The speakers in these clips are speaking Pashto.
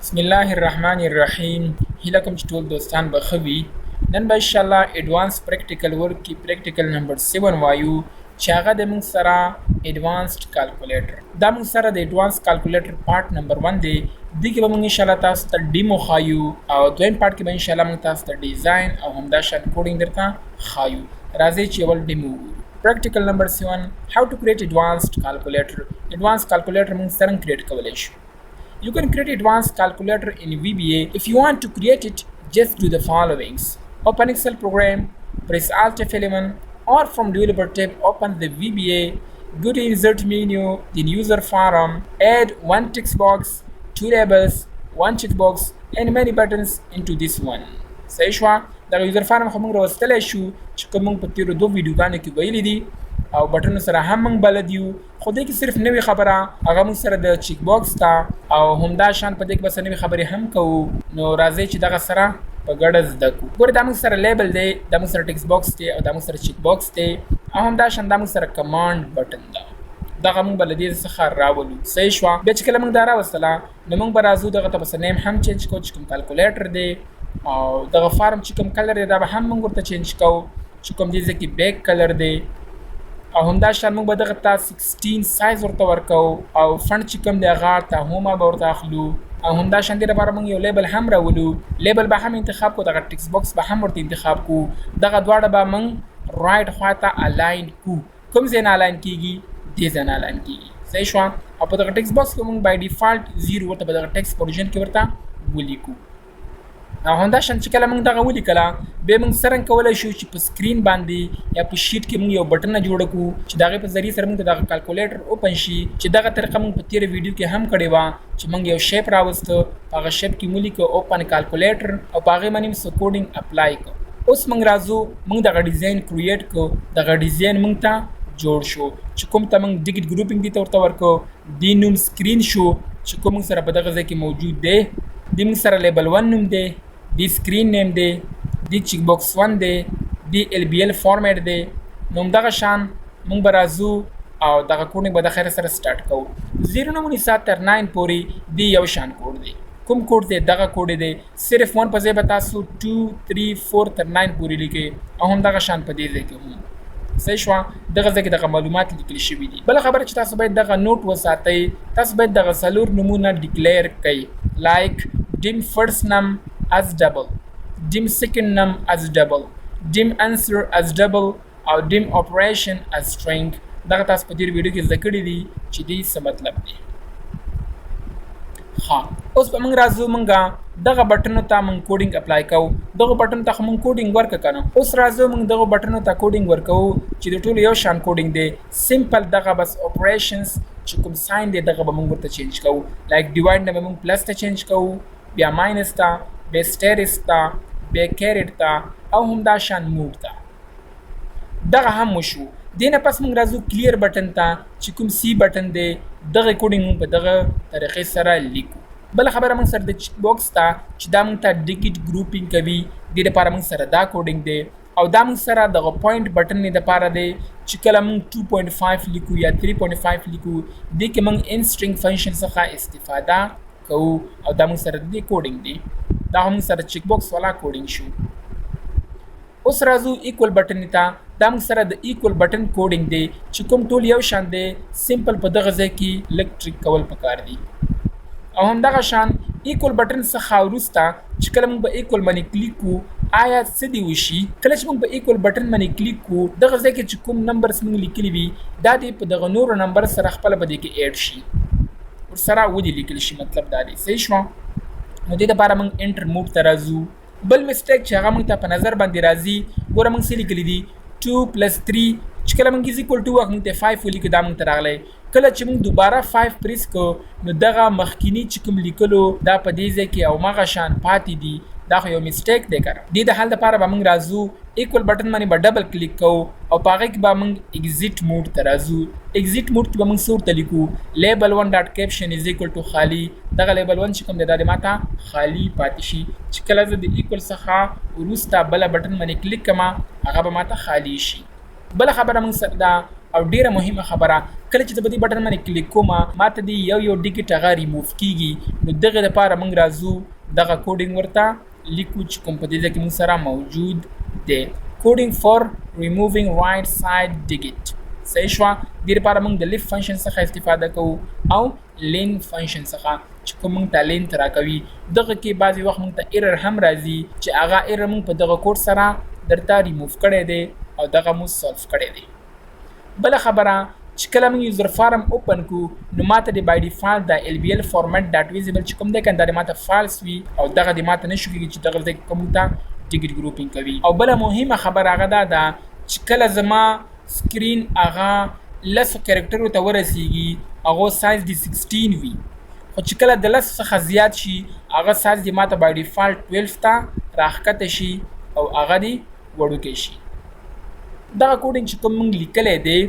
بسم الله الرحمن الرحیم. هیله کوم چې ټول دوستان به ښه وي. نن به انشاءالله ایډوانس پریکټیکل ورک کې پریکټیکل نمبر 7 وایو چې هغه د موږ سره ایډوانسډ کالکولیټر. دا موږ سره د ایډوانس کالکولیټر پارت نمبر 1 دی. دې کې به موږ انشاءالله تاسو ته ډیمو ښایو او دویم پارت کې به انشاءالله موږ تاسو ته ډیزاین او همداشان کوډینګ درته ښایو. راځئ چې اول ډیمو وګورو. Practical number 7, how to create advanced calculator. Advanced calculator موږ څنګه کریټ کولی شو. You can create advanced calculator in VBA. If you want to create it, just do the followings. Open Excel program, press Alt F11, or from developer tab, open the VBA, go to insert menu, then user forum, add one text box, two labels, one checkbox, and many buttons into this one. صحیح شوه. دا یوزر فارم خو موږ راوستلی شو چې کوم موږ په تېرو دوه ویډیوګانو کې ویلي دي او بټنو سره هم موږ بلد یو، خو دې کې صرف نوې خبره هغه موږ سره د چیک باکس ته او همدا شان په دې کې بس نوې خبرې هم کوو. نو راځئ چې دغه سره په ګډه زده کړو. ګوره دا موږ سره لیبل دی، دا موږ سره ټکس باکس دی او دا موږ سره چیک باکس دی او همدا شان دا موږ سره کمانډ بټن ده. دغه موږ به له دې څخه راولو. صحیح شوه. بیا چې کله موږ دا راوستله نو موږ به راځو دغه ته بس نیم هم چینج کوو چې کوم کالکولیټر دی او دغه فارم چې کوم کلر دی دا به هم موږ ورته چینج کوو چې کوم دې ځای کې بیک کلر دی او همدا شان موږ به دغه ته 16 سایز ورته ورکوو او فنټ چې کوم دی هغه ته هومه به ورته اخلو او همدا شان دې لپاره موږ یو لیبل هم راولو. لیبل به هم انتخاب کو، دغه ټکس باکس به هم ورته انتخاب کو. دغه دواړه به موږ رایټ خوا ته الاین کو. کوم ځای نه الاین کیږي؟ دې ځای نه الاین کیږي. صحیح شوه. او په دغه ټکس باکس کې موږ بای ډیفالت 0 ورته په دغه ټکس پروژن کې ورته ولیکو. او همدا شان چې کله موږ دغه ولیکله بیا موږ څرنګه کولی شو چې په سکرین باندې یا په شیټ کې موږ یو بټنه جوړه کړو چې د هغې په ذریعې سره موږ دغه کالکولیټر اوپن شي چې دغه طریقه موږ په تېره ویډیو کې هم کړې وه چې موږ یو شیپ راوسته، په هغه شیپ کې موږ لیکو اوپن کالکولیټر او په هغې باندې موږ کوډینګ اپلای کړو. اوس موږ راځو موږ دغه ډیزاین کریټ کړو. دغه ډیزاین موږ ته جوړ شو چې کوم ته موږ ډیګټ ګروپینګ دې ته ورته ورکړو. دې نوم سکرین شو چې کوم موږ سره په دغه ځای کې موجود دی. دې موږ سره لیبل 1 نوم دی، دی سکرین نیم دی، دی چیک باکس 1 دی، دی LBL فارمیټ دی. نو همدغه شان موږ به راځو او دغه کوډینګ به د خیر سره سټارټ کوو. 0 نه ونیسه تر 9 پورې دی یو شان کوډ دی. کوم کوډ دی؟ دغه کوډ دی. صرف 1 په ځای به تاسو 2 3 4 تر 9 پورې لیکئ او همدغه شان په دې ځای کې هم. صحیح شوه. دغه ځای کې دغه معلومات لیکل شوي دي. بله خبره چې تاسو باید دغه نوټ وساتئ، تاسو باید دغه څلور نومونه ډیکلیر کړئ. لایک dim first num as double, dim second num as double, dim answer as double او dim operation as string. دغه تاسو په دې ویډیو کې زده کړي دي چې دې څه مطلب دی. ها اوس به موږ راځو موږ دغه بټنو ته موږ کوډینګ اپلای کوو. دغه بټن ته موږ کوډینګ ورکړه کنه. اوس راځو موږ دغه بټنو ته کوډینګ ورکوو چې د ټولو یو شان کوډینګ دی. سمپل دغه بس اپریشنز چې کوم ساين دی دغه به موږ ورته چینج کوو. لایک ډیوایډ نه به موږ پلس ته چینج کوو، بیا ماینس ته، بیا سټیرس ته، بیا کیریټ ته او همدا شان موډ ته. دغه هم وشو. دې نه پس موږ راځو کلیر بټن ته چې کوم سی بټن دی. دغه کوډینګ موږ په دغه طریقې سره لیکو. بله خبره موږ سره د چیک باکس ته چې دا موږ ته ډیکټ ګروپینګ کوي، دې لپاره موږ سره دا کوډینګ دی او دا موږ سره دغه پوینټ بټن نه لپاره دی چې کله موږ 2.5 لیکو یا 3.5 لیکو دې کې موږ ان سټرینګ فنکشن څخه استفاده کوو او دا موږ سره د کوډینګ دی. دا موږ سره چیک باکس والا کوډینګ شو. اوس راځو ایکول بټن ته. دا موږ سره د ایکول بټن کوډینګ دی چې کوم ټول یو شان دی. سمپل په دغه ځای کې لږ ټریک کول پکار دی او همدغه شان ایکول بټن څخه وروسته چې کله موږ په ایکول باندې کلیک کوو آیا څه دی وشي؟ کله چې موږ په ایکول بټن باندې کلیک کوو دغه ځای کې چې کوم نمبرز موږ لیکلي وي دا دی په دغه نورو نمبر سره خپله به دې کې ایډ شي، ورسره ودې لیکل شي. مطلب دا دی. صحیح شوه. نو دې دپاره موږ انټر موډ ته راځو. بل مسټیک چې هغه موږ ته په نظر باندې راځي، ګوره موږ څه لیکلي دي 2 + 3 چې کله موږ از ایکول ټو وخت موږ ته 5 ولیکو دا موږ ته راغلی. کله چې موږ دوباره 5 پریس کړو نو دغه مخکینی چې کوم لیکلو دا په دې ځای کې او مغه شان پاتې دي. دا خو یو مسټیک دی کنه. دې د حل لپاره به موږ راځو ایکول بټن باندې به ډبل کلیک کوو او په هغې کې به موږ ایگزیټ موډ ته راځو. ایگزیټ موډ کې به موږ څه ورته لیکو؟ لیبل 1 ډاټ کیپشن از ایکول ټو خالي. دغه لیبل 1 چې کوم دی دا د ماته خالي پاتې شي. چې کله زه د ایکول څخه وروسته بله بټن باندې کلیک کړم هغه به ماته خالي شي. بله خبره موږ سره دا او ډیره مهمه خبره کله چې په دې بټن باندې کلیک کوم ماته دی یو ډیجیټ هغه ریموف کیږي نو دغه لپاره موږ راځو دغه کوډینګ ورته لیکو چې کوم په دې کې موږ سره موجود دی کوډینګ فور ریمووینګ رائټ ساید ډیجیټ صحیح شو د لپاره موږ د لیف فنکشن څخه استفاده کوو او لین فنکشن څخه چې کوم موږ ته لین ترا کوي دغه کې بعضی وخت موږ ته ایرر هم راځي چې هغه ایرر موږ په دغه کوډ سره درته ریموف کړی دی او دغه موږ سولف کړی دی بل خبره چې کله موږ یوزر فارم اوپن کو نو ماته د بای ډیفالت د LBL فارمټ ډاټ ویزیبل چې کوم دی کنده ماته فالس وي او دغه د ماته نشو کېږي چې دغه ځای کوم ته ټیکټ ګروپینګ کوي او بل مهمه خبره هغه ده چې کله زما سکرین هغه لسو کریکټرو ته ورسیږي هغه سایز د 16 وي خو چې کله د لس څخه زیات شي هغه سایز د ماته بای ډیفالت 12 ته راښکته شي او هغه دی وړوکی شي دغه کوډینګ چې کوم موږ لیکلی دی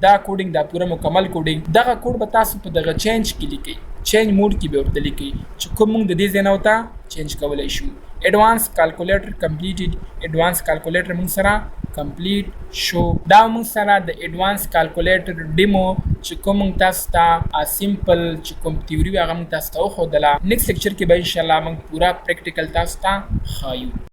دا کوډینګ دا پوره مکمل کوډینګ دغه کوډ به تاسو په دغه چینج کې لیکئ چینج موډ کې به ورته لیکئ چې کوم موږ د دې ځای نه ورته چینج کولی شو ایډوانس کالکولیټر کمپلیټډ ایډوانس کالکولیټر موږ سره کمپلیټ شو دا موږ سره د ایډوانس کالکولیټر ډیمو چې کوم موږ تاسو ته سمپل چې کوم تیوري هغه موږ تاسو ته وښودله نیکسټ لیکچر کې به انشاءالله موږ پوره پریکټیکل تاسو ته ښایو